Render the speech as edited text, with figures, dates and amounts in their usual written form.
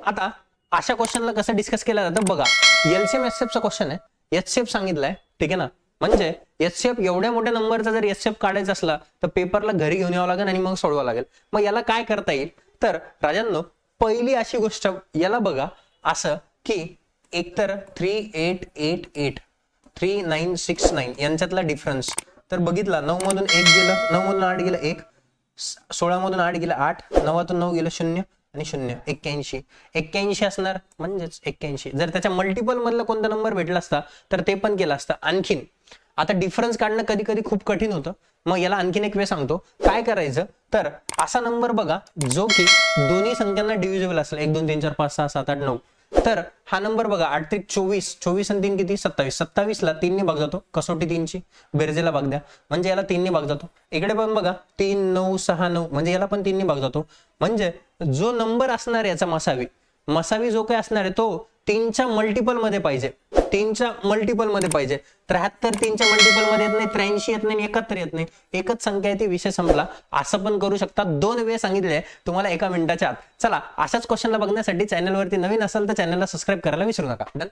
आता अशा क्वेश्चनला कसं डिस्कस केलं जातं बघा. एलसीएम एचसीएफचा क्वेश्चन आहे, एचसीएफ सांगितलंय, ठीक आहे ना. म्हणजे एचसीएफ एवढ्या मोठ्या नंबरचा जर एचसीएफ काढायचा असला तर पेपरला घरी घेऊन यावं लागेल आणि मग सोडवावं लागेल. मग याला काय करता येईल तर राजांनो, पहिली अशी गोष्ट याला बघा असं की एकतर 3888 3969 यांच्यातला डिफरन्स तर बघितला. 9 मधून 1 गेलं, 9 मधून 8 गेलं 1, 16 मधून 8 गेलं 8, 9तून 9 गेलं 0 आणि 0 81. 81 असणार म्हणजेच 81. जर त्याच्या मल्टिपल मधला कोणता नंबर भेटला असता तर ते पण केलं असतं. आणखीन आता डिफरन्स काढणं कधी कधी खूप कठीण होतं. मग याला आणखीन एक वेळ सांगतो काय करायचं. तर असा नंबर बघा जो की दोन्ही संख्यांना डिव्हिजिबल असेल, 1 2 3 4 5 6 7 8 9. तर हा नंबर बघा 8 3 24, 24 आणि 3 किती 27, 27 ला 3 ने भाग जातो, कसोटी 3 ची बेरजेला भाग द्या म्हणजे याला 3 ने भाग जातो. इकडे पण बघा 3 9 6 9 म्हणजे याला पण 3 ने भाग जातो. म्हणजे जो नंबर असणार याचा मसावी जो काय असणार आहे तो 3च्या मल्टिपल मध्ये पाहिजे, 3च्या मल्टिपल मध्ये पाहिजे. 73 3च्या मल्टिपल मध्ये येत नाही, 83 येत नाही, 71 येत नाही. एकच संख्या आहे ती, विषय संपला. असं पण करू शकता. 2 वेळ सांगितले तुम्हाला 1 मिनिटाच्या आत. चला अशाच क्वेश्चनला बघण्यासाठी चॅनलवरती नवीन असाल तर चॅनलला सबस्क्राईब करायला विसरू नका. डन.